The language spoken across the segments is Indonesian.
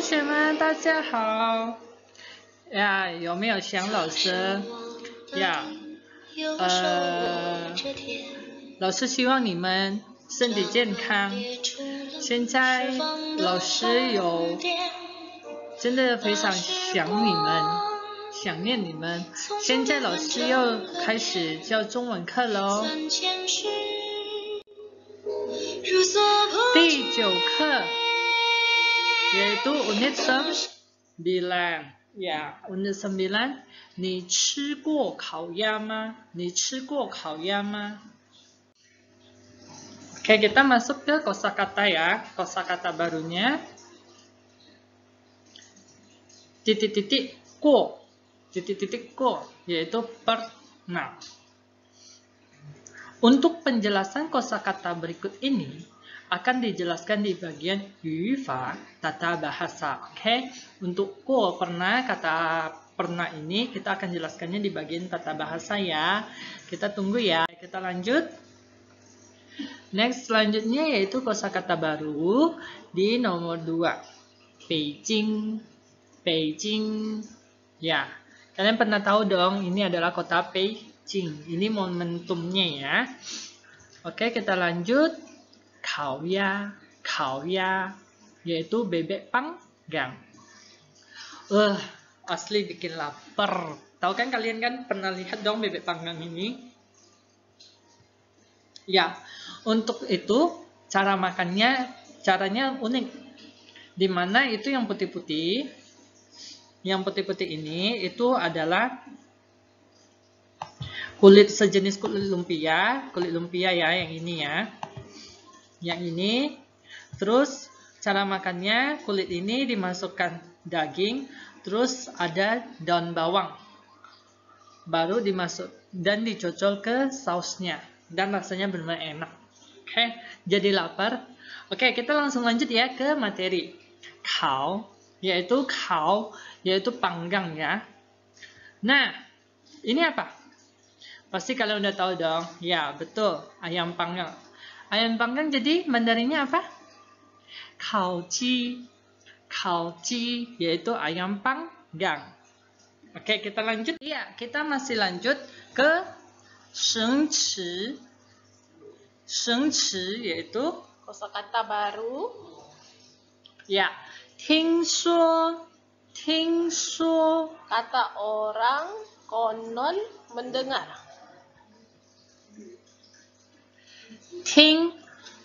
学们，大家好。呀，有没有想老师？呀，老师希望你们身体健康。现在老师真的非常想念你们。现在老师要开始教中文课了哦。第9课yaitu unit 9. Ya, unit 9. 你吃过烤鸭吗？你吃过烤鸭吗？ Oke, kita masuk ke kosakata ya. Kosakata barunya. Titik-titik ko. Titik-titik ko, yaitu pernah. Untuk penjelasan kosakata berikut ini akan dijelaskan di bagian yufa tata bahasa. Oke, untuk ko pernah, kata pernah ini kita akan jelaskannya di bagian tata bahasa ya. Kita tunggu ya. Kita lanjut. Next selanjutnya yaitu kosakata baru di nomor 2. Beijing. Beijing. Ya, kalian pernah tahu dong ini adalah kota Beijing. Ini momentumnya ya. Oke, kita lanjut. Kaoya, kaoya, yaitu bebek panggang. Asli bikin lapar. Tahu kan kalian kan pernah lihat dong bebek panggang ini? Ya, untuk itu cara makannya, caranya unik. Dimana itu yang putih-putih, ini itu adalah sejenis kulit lumpia ya, yang ini ya. Yang ini, terus cara makannya kulit ini dimasukkan daging, terus ada daun bawang, baru dimasuk dan dicocol ke sausnya, dan rasanya benar-benar enak. Oke, jadi lapar. Oke, kita langsung lanjut ya ke materi. Kao, yaitu panggang ya. Nah, ini apa? Pasti kalian udah tahu dong. Ya, betul, ayam panggang. Ayam panggang jadi Mandarinnya apa? Kaoji. Kaoji yaitu ayam panggang. Oke, kita lanjut. Iya, kita masih lanjut ke shengchi. Shengchi yaitu kosakata baru. Ya, tingshuo. Tingshuo. Kata orang, konon, mendengar. Ting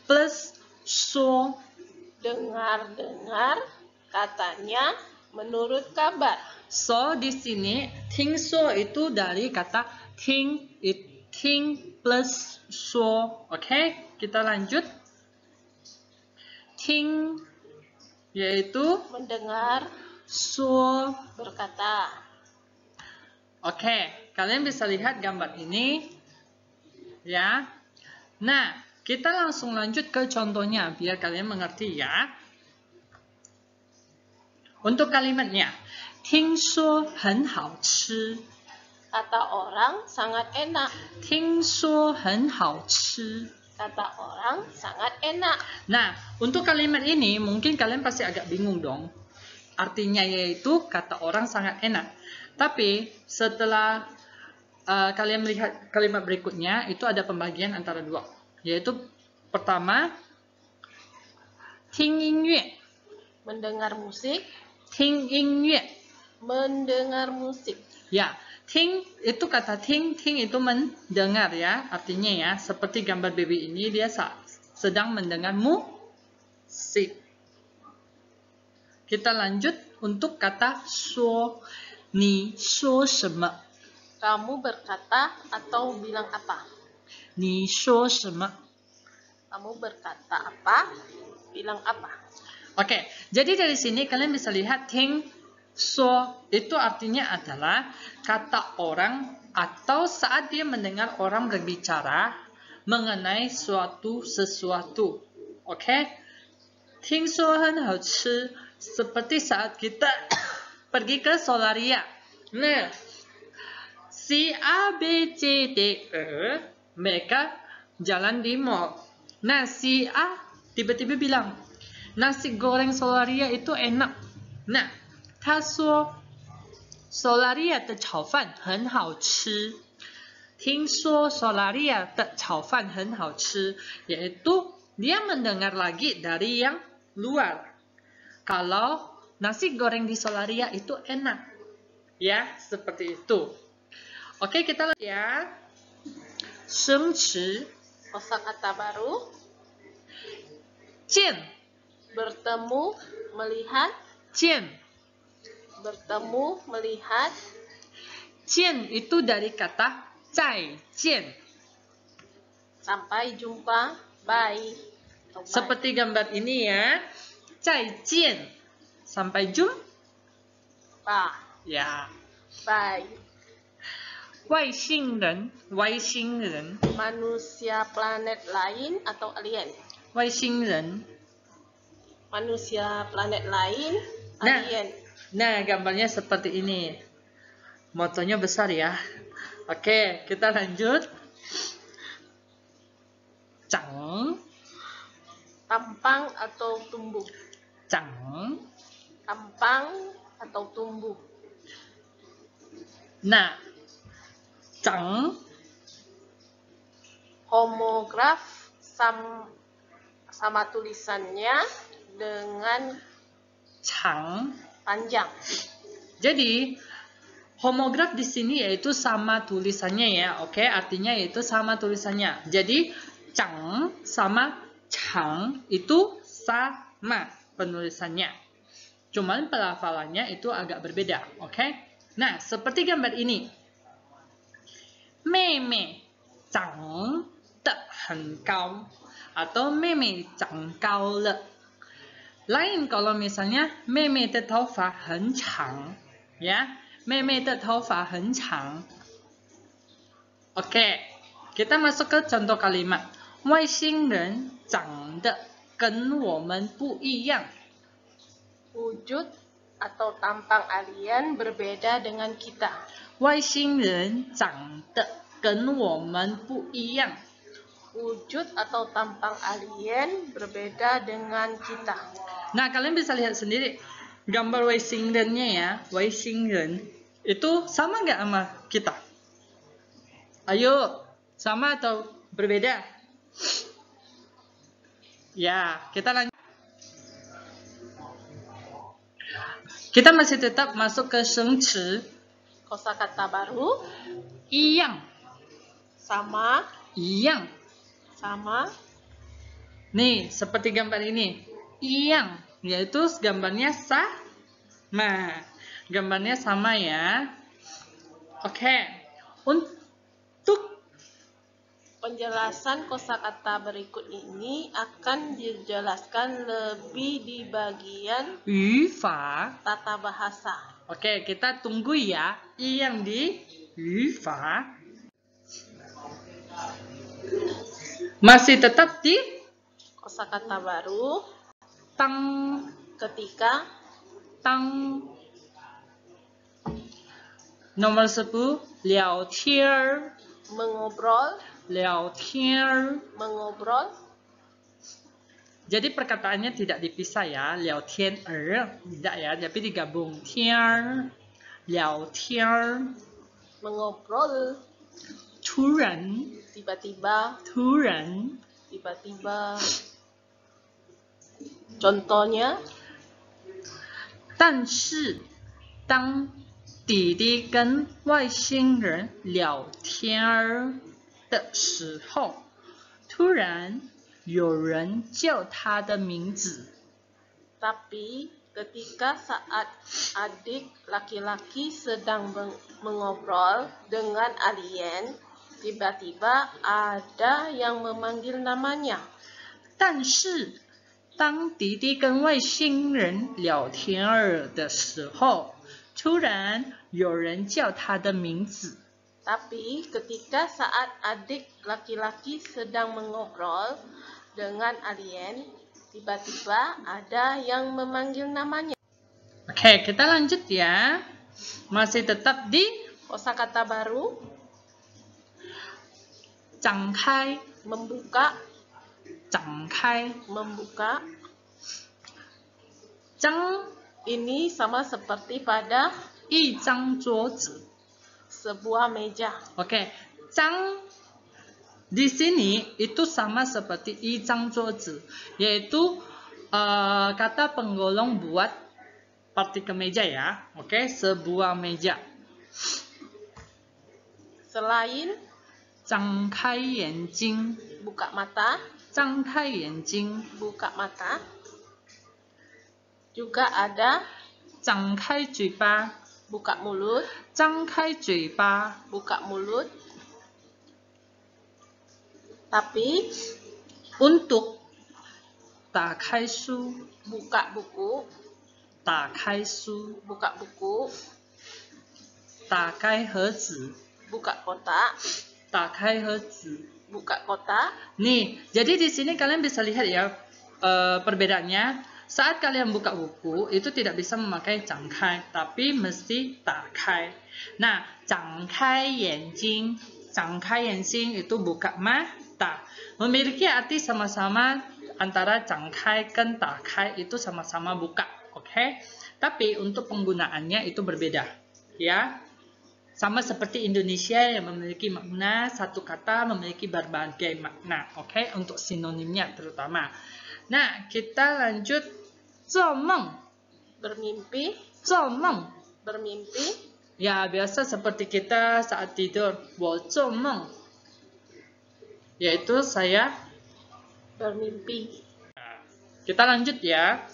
plus shuo. Dengar-dengar, katanya, menurut kabar. So, di sini tingshuo itu dari kata ting plus shuo. Oke, kita lanjut. Ting yaitu mendengar, shuo berkata. Oke, kalian bisa lihat gambar ini ya. Nah, kita langsung lanjut ke contohnya biar kalian mengerti ya. Untuk kalimatnya, 听说很好吃. Kata orang sangat enak. 听说很好吃. Kata orang sangat enak. Nah, untuk kalimat ini mungkin kalian pasti agak bingung dong. Artinya yaitu kata orang sangat enak. Tapi setelah kalian melihat kalimat berikutnya, itu ada pembagian antara dua. Yaitu pertama, 听音乐. Mendengar musik. 听音乐. Mendengar musik. Ya, ting itu kata ting itu mendengar ya. Artinya ya, seperti gambar baby ini dia sedang mendengar musik. Kita lanjut untuk kata shuo. Ni shuo sheme? Kamu berkata atau bilang apa? Ni shuo sheme? Kamu berkata apa? Bilang apa? Oke, jadi dari sini kalian bisa lihat ting shuo itu artinya adalah kata orang atau saat dia mendengar orang berbicara mengenai sesuatu. Oke? Ting shuo hen hao chi, seperti saat kita pergi ke Solaria. Nah, si A, B, C, D, E, mereka jalan di mall. Nah, si A tiba-tiba bilang, nasi goreng Solaria itu enak. 那他说 Solaria 的炒饭很好吃。听说 Solaria 的炒饭很好吃, yaitu dia mendengar lagi dari yang luar. Kalau nasi goreng di Solaria itu enak. Ya, seperti itu. Oke, kita lihat ya. 生词 Kosakata baru. 见 Bertemu, melihat. 见 Bertemu, melihat. 见 itu dari kata 再见. Sampai jumpa. Bye. Atau bye. Seperti gambar ini ya. 再见 sampai jumpa. Ya. Bye. 外星人 Manusia planet lain atau alien? 外星人 Manusia planet lain, Nah. alien. Nah, gambarnya seperti ini. Motonya besar ya. Oke, kita lanjut. Cang. Tampang atau tumbuh? Cang. Tampang atau tumbuh? Nah, cang. Homograf sama tulisannya dengan Cang. panjang. Jadi, homograf di sini yaitu sama tulisannya ya. Oke, artinya yaitu sama tulisannya. Jadi, cang sama cang itu sama penulisannya. Cuman pelafalannya itu agak berbeda. Oke. Nah, seperti gambar ini. Meme cang de hen gao atau meme cang gao le. Lain kalau misalnya 妹妹的头发很长 ya, 妹妹的头发很长. Oke, kita masuk ke contoh kalimat. 外星人长得跟我们不一样. Wujud atau tampang alien berbeda dengan kita. 外星人长得跟我们不一样. Wujud atau tampang alien berbeda dengan kita. Nah, kalian bisa lihat sendiri gambar Weisingren-nya ya. Weisingren itu sama nggak sama kita? Ayo, sama atau berbeda? Ya, kita lanjut. Kita masih tetap masuk ke 生词 Kosakata baru. 一样 Sama. 一样 Sama. Nih, seperti gambar ini. 一样 yaitu gambarnya sama. Gambarnya sama ya. Oke. Untuk Penjelasan kosakata berikut ini akan dijelaskan lebih di bagian 语法 tata bahasa. Oke, kita tunggu ya. 一样 di 语法 masih tetap di Kosakata baru. 当 Ketika. 当 nomor 10 聊天 Mengobrol. 聊天 Mengobrol. Jadi perkataannya tidak dipisah ya. 聊天 tidak ya, tapi digabung. 天聊天 Mengobrol. 突然 Tiba-tiba. 突然 Tiba-tiba. Contohnya. 但是当弟弟跟外星人聊天的时候，突然有人叫他的名字。 Tapi ketika saat adik laki-laki sedang mengobrol dengan alien, tiba-tiba ada yang memanggil namanya. 但是当弟弟跟外星人聊天的时候，突然有人叫他的名字。 Tapi ketika saat adik laki-laki sedang mengobrol dengan alien, tiba-tiba ada yang memanggil namanya. Oke, kita lanjut ya. Masih tetap di Kosakata baru. 展开 Membuka. 展开 Membuka. 张 Ini sama seperti pada 一张桌子。 sebuah meja. Oke, 张 di sini itu sama seperti 一张桌子, yaitu kata penggolong buat partikel meja ya. Oke, sebuah meja. Selain 张开眼睛, buka mata, 张开眼睛, buka mata, juga ada 张开嘴巴, buka mulut, 张开嘴巴. buka mulut. Tapi Untuk 打开书, buka buku, 打开书, buka buku, 打开盒子, buka kotak, 打开盒子. buka kotak. Nih, jadi di sini kalian bisa lihat ya perbedaannya. Saat kalian buka buku, itu tidak bisa memakai 张开, tapi mesti 打开. Nah, 张开眼睛, 张开眼睛 itu buka mata. Memiliki arti sama-sama antara 张开 dan 打开 itu sama-sama buka, oke? Tapi untuk penggunaannya itu berbeda, ya. Sama seperti Indonesia yang memiliki makna satu kata memiliki berbagai makna, oke? Untuk sinonimnya terutama. Nah, kita lanjut. 做梦, Bermimpi, 做梦. bermimpi. Ya, biasa seperti kita saat tidur. 我做梦. Yaitu saya bermimpi. Kita lanjut ya.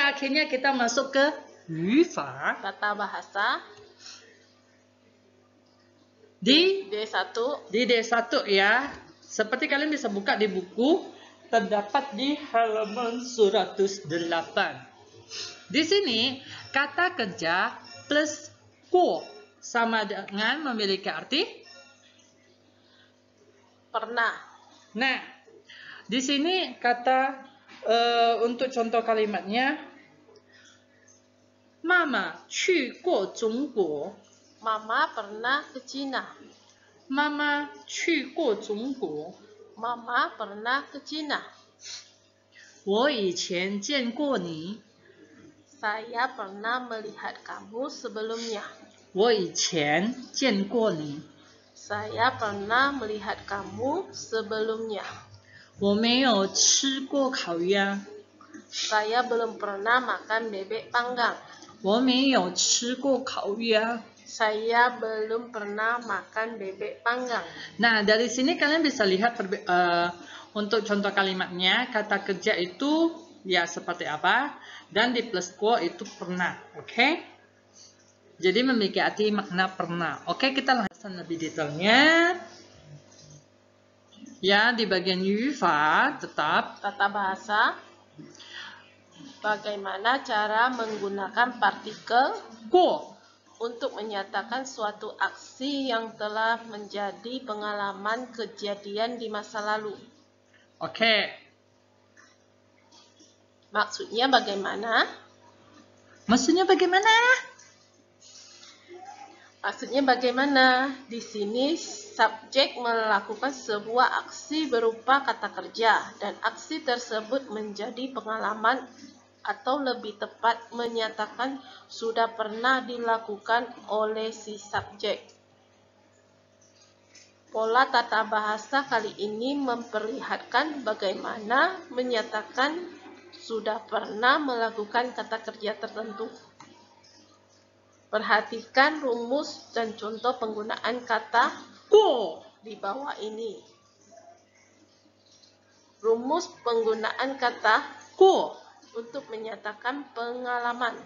Akhirnya kita masuk ke 语法 Tata bahasa di D1. D1 ya. Seperti kalian bisa buka di buku, terdapat di halaman 108. Di sini kata kerja plus 过 sama dengan memiliki arti pernah. Nah, di sini kata untuk contoh kalimatnya, Mama 去过中国. Mama pernah ke Cina. Mama 去过中国. Mama pernah ke Cina. 我以前见过你. Saya pernah melihat kamu sebelumnya. 我以前见过你. Saya pernah melihat kamu sebelumnya. 我没有吃过烤鸭. Saya belum pernah makan bebek panggang. 我没有吃过烤鸭. Saya belum pernah makan bebek panggang. Nah, dari sini kalian bisa lihat untuk contoh kalimatnya, kata kerja itu ya seperti apa, dan di plus quo itu pernah, oke? Jadi memiliki arti makna pernah. Oke, kita lanjutkan lebih detailnya. Ya, di bagian 语法 tetap Tata bahasa. Bagaimana cara menggunakan partikel 过 untuk menyatakan suatu aksi yang telah menjadi pengalaman kejadian di masa lalu. Oke. Maksudnya bagaimana? Maksudnya bagaimana? Maksudnya bagaimana? Di sini subjek melakukan sebuah aksi berupa kata kerja dan aksi tersebut menjadi pengalaman atau lebih tepat menyatakan sudah pernah dilakukan oleh si subjek. Pola tata bahasa kali ini memperlihatkan bagaimana menyatakan sudah pernah melakukan kata kerja tertentu. Perhatikan rumus dan contoh penggunaan kata 过 di bawah ini. Rumus penggunaan kata 过 untuk menyatakan pengalaman.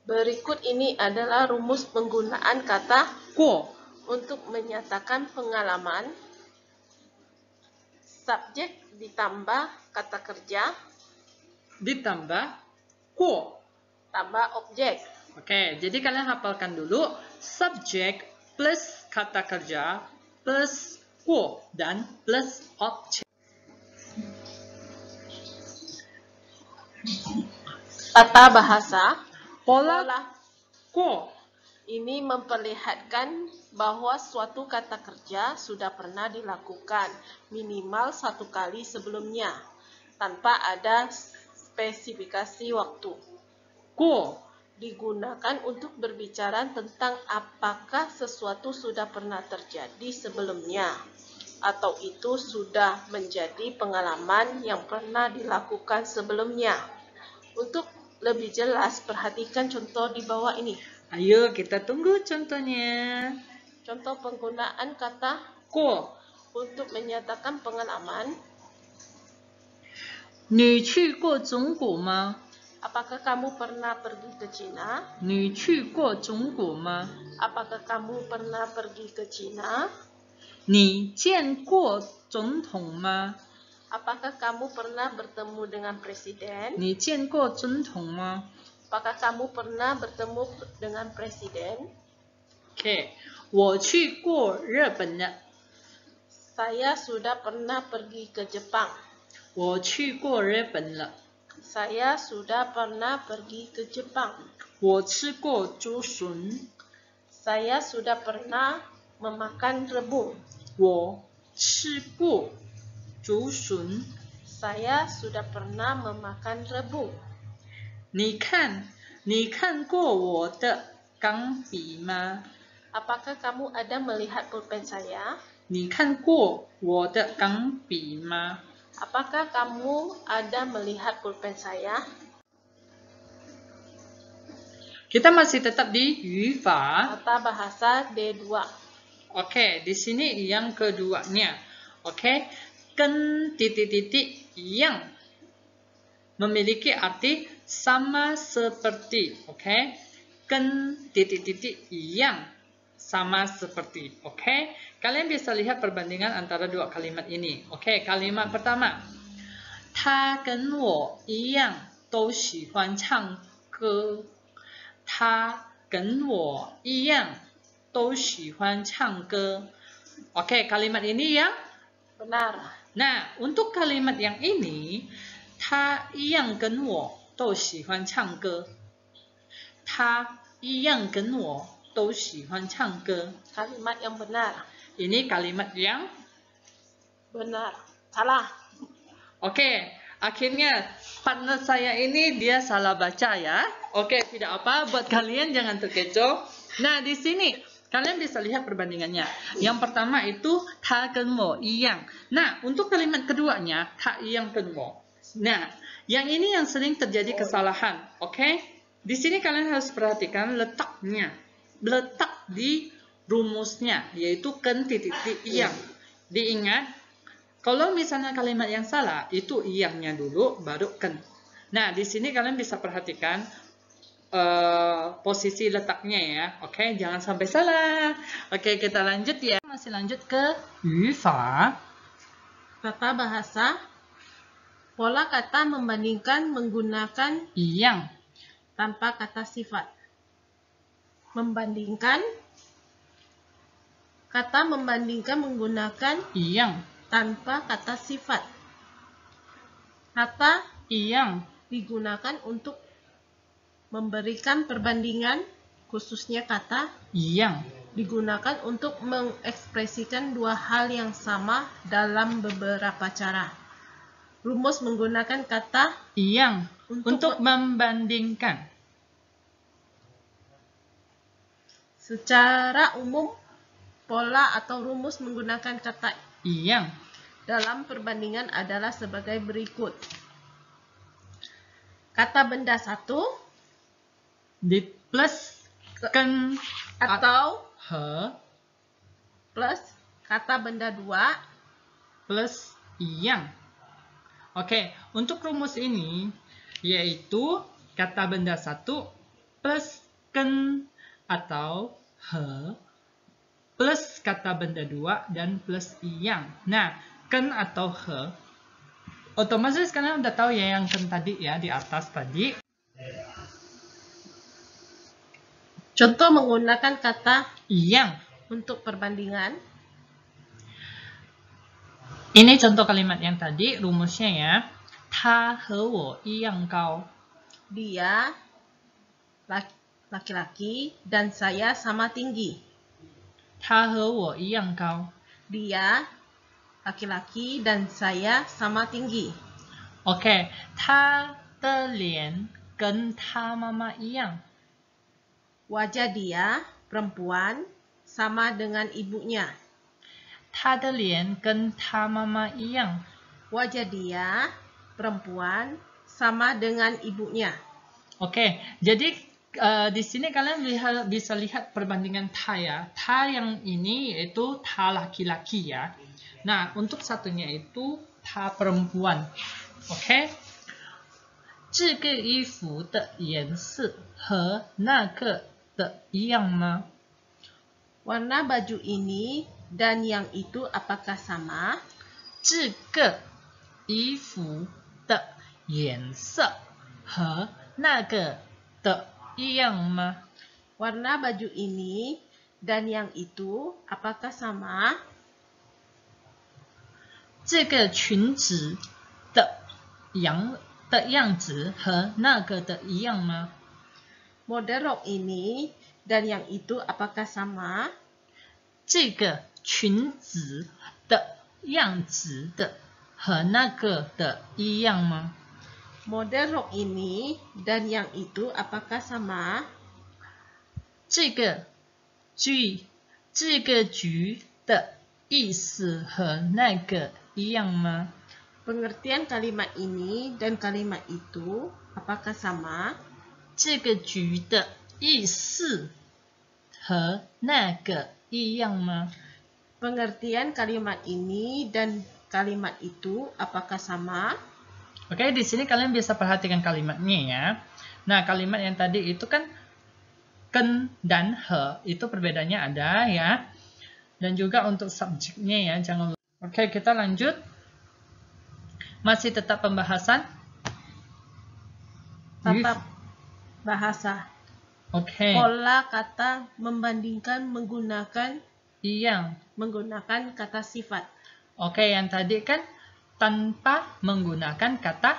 Berikut ini adalah rumus penggunaan kata 过 untuk menyatakan pengalaman. Subjek ditambah kata kerja ditambah 过. tambah objek. Oke, jadi kalian hafalkan dulu subjek plus kata kerja plus 过 dan plus objek. Tata bahasa. Pola Pola 过 ini memperlihatkan bahwa suatu kata kerja sudah pernah dilakukan minimal satu kali sebelumnya tanpa ada spesifikasi waktu. 过 Digunakan untuk berbicara tentang apakah sesuatu sudah pernah terjadi sebelumnya atau itu sudah menjadi pengalaman yang pernah dilakukan sebelumnya. Untuk lebih jelas, perhatikan contoh di bawah ini. Ayo kita tunggu contohnya. Contoh penggunaan kata 过 untuk menyatakan pengalaman. 你去过中国吗？ Apakah kamu pernah pergi ke Cina? 你去过中国吗？ Apakah kamu pernah pergi ke Cina? 你见过总统吗？ Apakah kamu pernah bertemu dengan presiden? 你见过总统吗 Apakah kamu pernah bertemu dengan presiden? ？OK， 我去过日本了。 Saya sudah pernah pergi ke Jepang. 我去过日本了。 Saya sudah pernah pergi ke Jepang. 我吃过竹笋。 Saya sudah pernah memakan rebung. 我吃过竹笋。 Saya sudah pernah memakan rebung. 你看过我的钢笔吗？ Apakah kamu ada melihat pulpen saya? 你看过我的钢笔吗？ Apakah kamu ada melihat pulpen saya? Kita masih tetap di 语法。 Tata bahasa D2. Oke, di sini yang keduanya. Oke, ken titik-titik yang memiliki arti sama seperti. Oke, ken titik-titik yang sama seperti. Oke, kalian bisa lihat perbandingan antara dua kalimat ini. Oke, kalimat pertama. 他跟我一样都喜欢唱歌。他跟我一样都喜欢唱歌。Oke, kalimat ini yang Benar. Nah, untuk kalimat yang ini, 他一样跟我都喜欢唱歌。他一样跟我都喜欢唱歌。 Kalimat yang benar. Ini kalimat yang Benar. Salah. Oke, akhirnya partner saya ini dia salah baca ya. Oke, tidak apa, buat kalian jangan terkecoh. Nah, di sini kalian bisa lihat perbandingannya. Yang pertama itu 他跟我一样. Nah, untuk kalimat keduanya 他一样跟我. Nah, yang ini yang sering terjadi kesalahan. Oke? Di sini kalian harus perhatikan letaknya. Letak di rumusnya, yaitu ken titik-titik yang. Diingat, kalau misalnya kalimat yang salah, itu iyangnya dulu, baru ken. Nah, di sini kalian bisa perhatikan posisi letaknya ya. Oke, jangan sampai salah. Oke, kita lanjut ya. Masih lanjut ke 语法. Tata bahasa. Pola kata membandingkan menggunakan 一样 tanpa kata sifat. Membandingkan. Kata membandingkan menggunakan 一样 tanpa kata sifat. Kata 一样 digunakan untuk memberikan perbandingan, khususnya kata 一样 digunakan untuk mengekspresikan dua hal yang sama dalam beberapa cara. Rumus menggunakan kata 一样 Untuk untuk membandingkan. Secara umum, pola atau rumus menggunakan kata 一样 dalam perbandingan adalah sebagai berikut. Kata benda satu di plus ken atau he plus kata benda dua plus 一样. Oke, untuk rumus ini yaitu kata benda satu plus ken atau he plus kata benda dua dan plus 一样. Nah, ken atau he otomatis kalian udah tahu ya yang ken tadi ya di atas tadi. Contoh menggunakan kata 一样 untuk perbandingan. Ini contoh kalimat yang tadi, rumusnya ya. 他和我一样高. Dia laki-laki dan saya sama tinggi. 他和我一样高. Dia laki-laki dan saya sama tinggi. Oke, 他的脸跟他妈妈一样。 Wajah dia, perempuan, sama dengan ibunya. 他的脸跟他妈妈一样。 Wajah dia, perempuan, sama dengan ibunya. Oke, jadi di sini kalian bisa lihat perbandingan ta ya. Ta yang ini yaitu ta laki-laki ya. Nah, untuk satunya itu ta perempuan. Oke. 这个衣服的颜色和那个的一样吗？ Warna baju ini dan yang itu apakah sama? 这个衣服的颜色和那个的一样吗？ Warna baju ini dan yang itu apakah sama? 这个裙子的样子和那个的一样吗？ Model rok ini dan yang itu apakah sama? 这个裙子的样子的和那个的一样吗？ Model rok ini dan yang itu apakah sama? 这个局的意思和那个一样吗？ Pengertian kalimat ini dan kalimat itu apakah sama? 这个局的意思和那个一样吗？ Pengertian kalimat ini dan kalimat itu apakah sama? Oke, di sini kalian bisa perhatikan kalimatnya ya. Nah, kalimat yang tadi itu kan ken dan he, itu perbedaannya ada ya. Dan juga untuk subjeknya ya, jangan lupa. Oke, kita lanjut. Masih tetap pembahasan. Tata bahasa. Oke. Pola kata membandingkan menggunakan kata sifat. Oke, yang tadi kan tanpa menggunakan kata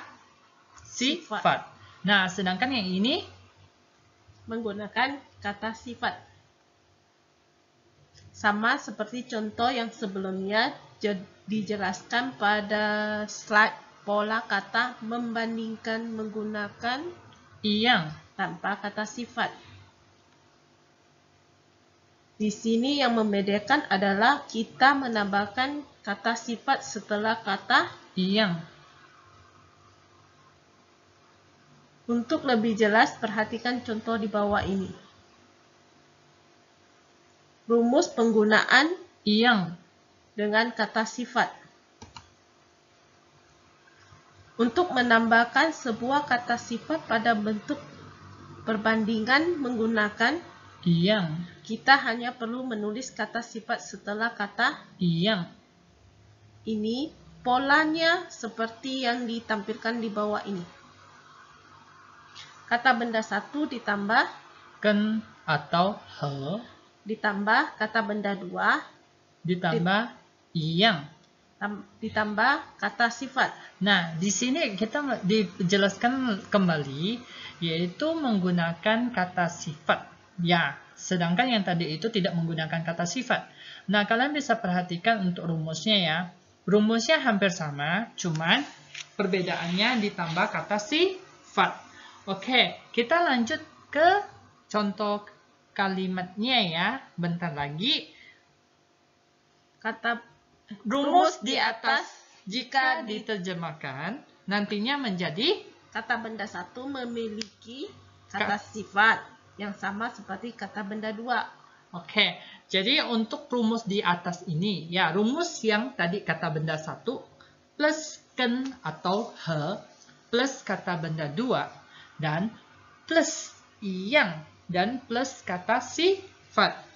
sifat. Nah, sedangkan yang ini menggunakan kata sifat. Sama seperti contoh yang sebelumnya dijelaskan pada slide pola kata membandingkan menggunakan yang tanpa kata sifat. Di sini yang membedakan adalah kita menambahkan kata sifat setelah kata yang. Untuk lebih jelas, perhatikan contoh di bawah ini. Rumus penggunaan yang dengan kata sifat. Untuk menambahkan sebuah kata sifat pada bentuk perbandingan menggunakan yang, kita hanya perlu menulis kata sifat setelah kata yang. Ini polanya seperti yang ditampilkan di bawah ini. Kata benda satu ditambah ken atau he, ditambah kata benda dua, ditambah yang, ditambah kata sifat. Nah, di sini kita dijelaskan kembali yaitu menggunakan kata sifat. Ya, sedangkan yang tadi itu tidak menggunakan kata sifat. Nah, kalian bisa perhatikan untuk rumusnya ya. Rumusnya hampir sama, cuman perbedaannya ditambah kata sifat. Oke, kita lanjut ke contoh kalimatnya ya. Bentar lagi. Kata Rumus di atas jika diterjemahkan nantinya menjadi kata benda satu memiliki kata sifat yang sama seperti kata benda dua. Oke, jadi untuk rumus di atas ini, ya rumus yang tadi kata benda satu plus ken atau he plus kata benda dua dan plus yang dan plus kata sifat.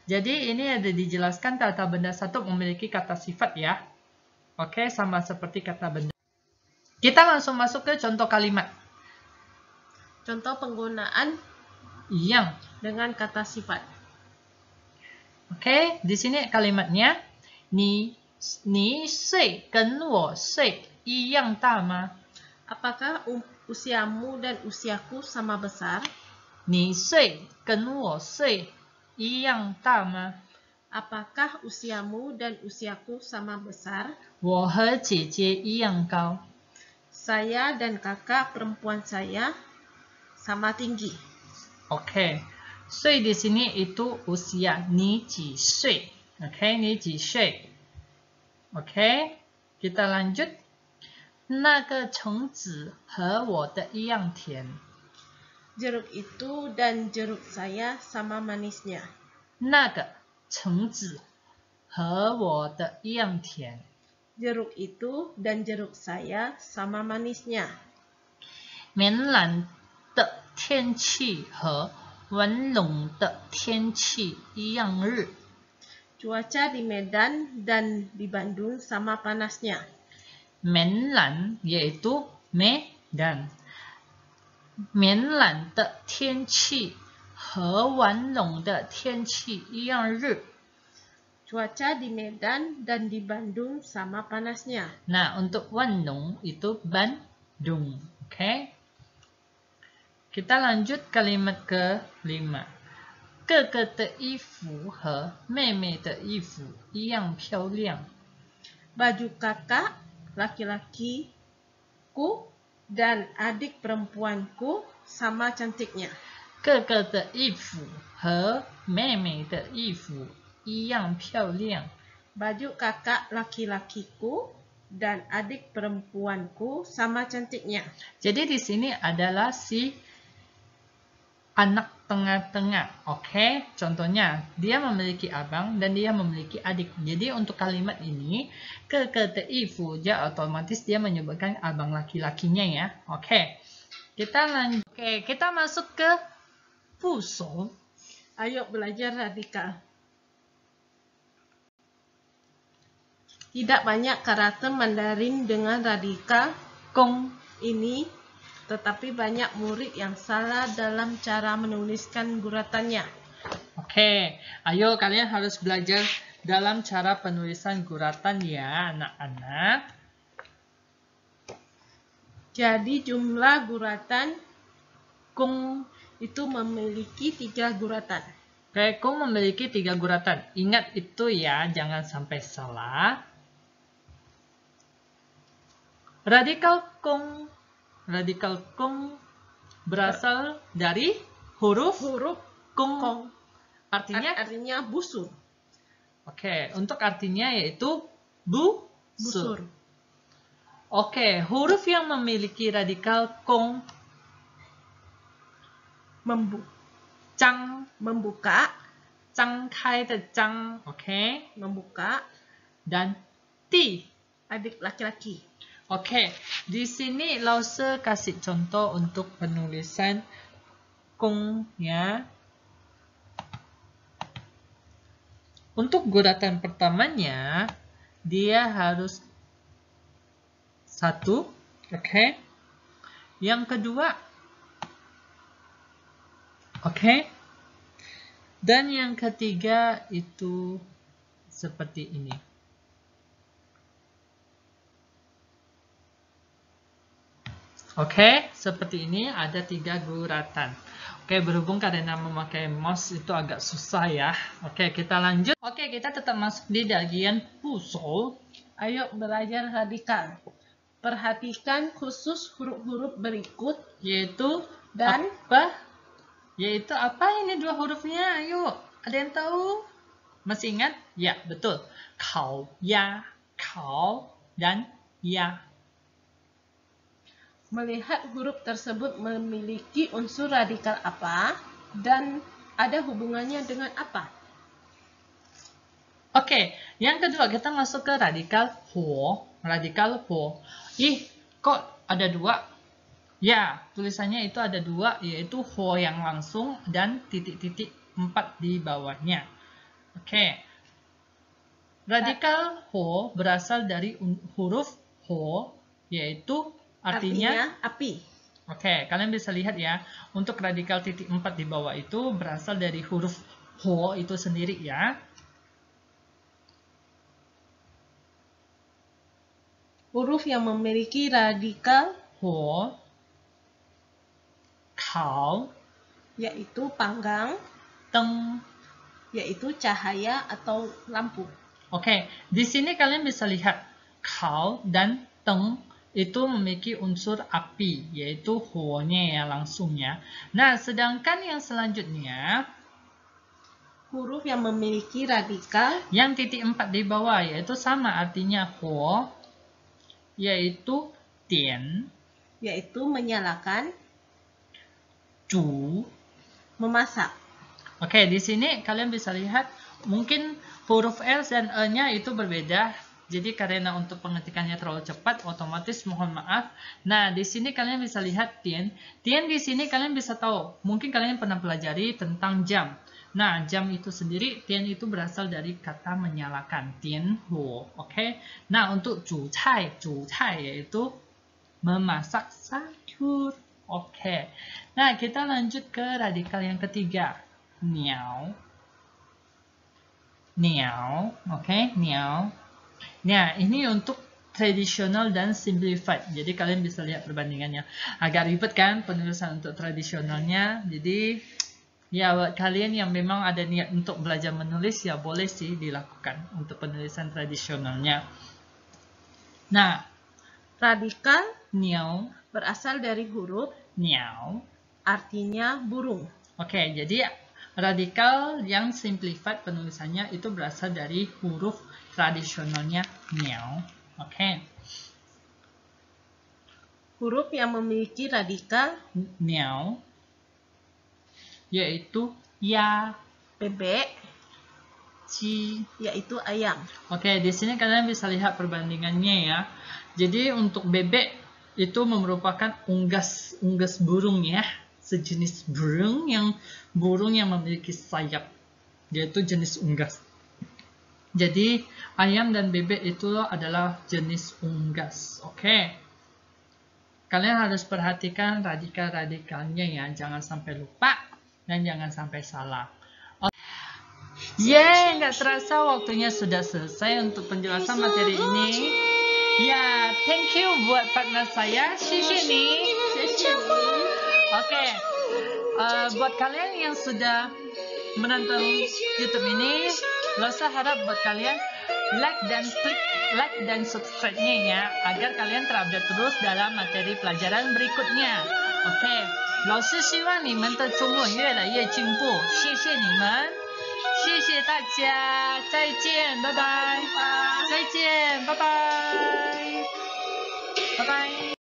Jadi ini ada dijelaskan kata benda satu memiliki kata sifat ya. Oke, sama seperti kata benda. Kita langsung masuk ke contoh kalimat. Contoh penggunaan yang dengan kata sifat. Oke, di sini kalimatnya ni sui跟我岁一样大吗? Apakah usiamu dan usiaku sama besar? 你岁跟我岁一样大吗? Apakah usiamu dan usiaku sama besar? 我和姐姐一样高. Saya dan kakak perempuan saya sama tinggi. OK， 岁di sini itu usia， 你几岁 ？OK， 你几岁 ？OK， kita lanjut。那个橙子和我的一样甜。Jeruk itu dan jeruk saya sama manisnya. 那个橙子和我的一样甜。Jeruk itu dan jeruk saya sama manisnya. 棉兰的天气和文龙的天气一样热。Cuaca di Medan dan di Bandung sama panasnya. 棉兰 yaitu Medan。棉兰的天气和文龙的天气一样热。Cuaca di Medan dan di Bandung sama panasnya. Nah, untuk Bandung itu Bandung. Oke. Kita lanjut kalimat ke-5. 哥哥的衣服和妹妹的衣服一样漂亮。 Baju kakak laki-lakiku dan adik perempuanku sama cantiknya. 哥哥的衣服和妹妹的衣服一样漂亮。 Baju kakak laki-lakiku dan adik perempuanku sama cantiknya. Jadi di sini adalah si anak tengah-tengah. Oke, contohnya dia memiliki abang dan dia memiliki adik. Jadi untuk kalimat ini ifu ya otomatis dia menyebutkan abang laki-lakinya ya. Oke. Kita lanjut. Oke, kita masuk ke puso. Ayo belajar radikal. Tidak banyak karakter Mandarin dengan radikal Kong ini, tetapi banyak murid yang salah dalam cara menuliskan guratannya. Oke, ayo kalian harus belajar dalam cara penulisan guratan ya, anak-anak. Jadi jumlah guratan kung itu memiliki 3 guratan. Oke, kung memiliki 3 guratan. Ingat itu ya, jangan sampai salah. Radikal kung berasal dari huruf kung. Artinya busur. Oke, untuk artinya yaitu busur. Oke, huruf yang memiliki radikal kung membuka, 张开的张, oke, membuka, dan ti, adik laki-laki. Oke, di sini Lause kasih contoh untuk penulisan kungnya. Untuk guratan pertamanya, dia harus 1, oke. Yang kedua, oke. Dan yang ketiga itu seperti ini. Oke, seperti ini ada 3 guratan. Oke, berhubung karena memakai mouse itu agak susah ya. Oke, kita lanjut. Oke, kita tetap masuk di bagian puso. Ayo belajar radikal. Perhatikan khusus huruf-huruf berikut, yaitu dan apa? Yaitu apa ini 2 hurufnya? Ayo, ada yang tahu? Masih ingat? Ya, betul. Kau, ya, kau, dan ya. Melihat huruf tersebut memiliki unsur radikal apa dan ada hubungannya dengan apa? Oke, yang kedua kita masuk ke radikal ho. Radikal ho. Ih, kok ada 2? Ya, tulisannya itu ada 2, yaitu ho yang langsung dan titik-titik 4 di bawahnya. Oke. Radikal ho berasal dari huruf ho, yaitu artinya api. Oke, kalian bisa lihat ya. Untuk radikal titik 4 di bawah itu berasal dari huruf ho itu sendiri ya. Huruf yang memiliki radikal ho, kau, yaitu panggang, teng, yaitu cahaya atau lampu. Oke, di sini kalian bisa lihat kau dan teng itu memiliki unsur api, yaitu huo-nya ya, langsung ya. Nah, sedangkan yang selanjutnya, huruf yang memiliki radikal yang titik 4 di bawah, yaitu sama artinya huo, yaitu tian, yaitu menyalakan, cu. memasak. Oke, di sini kalian bisa lihat mungkin huruf L dan E-nya itu berbeda. Jadi karena untuk pengetikannya terlalu cepat, otomatis mohon maaf. Nah, di sini kalian bisa lihat tian. Tian di sini kalian bisa tahu. Mungkin kalian pernah pelajari tentang jam. Nah, jam itu sendiri, tian itu berasal dari kata menyalakan. Tian huo. Oke. Nah, untuk cu cai yaitu memasak sayur. Oke. Nah, kita lanjut ke radikal yang ketiga. Niao. Niao. Oke, niao. Nah, ini untuk tradisional dan simplified. Jadi kalian bisa lihat perbandingannya. Agak ribet kan penulisan untuk tradisionalnya. Jadi ya buat kalian yang memang ada niat untuk belajar menulis ya boleh sih dilakukan untuk penulisan tradisionalnya. Nah, Radikal niao, berasal dari huruf, niao. artinya burung. Oke, jadi radikal yang simplified penulisannya itu berasal dari huruf tradisionalnya niao. Oke. Huruf yang memiliki radikal Niao yaitu ya, bebek, ci. yaitu ayam. Oke, di sini kalian bisa lihat perbandingannya ya. Jadi untuk bebek itu merupakan unggas burung ya, sejenis burung yang memiliki sayap, yaitu jenis unggas. Jadi ayam dan bebek itu adalah jenis unggas. Oke. Kalian harus perhatikan radikal-radikalnya ya, jangan sampai lupa dan jangan sampai salah. Yeay, nggak terasa waktunya sudah selesai untuk penjelasan materi ini. Ya, thank you buat partner saya, Shishi nih. Oke, buat kalian yang sudah menonton YouTube ini, Losa harap buat kalian like dan subscribe-nya ya, agar kalian terupdate terus dalam materi pelajaran berikutnya. Oke, 老师希望你们的中文越来越进步，谢谢你们，谢谢大家，再见，拜拜，再见，拜拜，拜拜。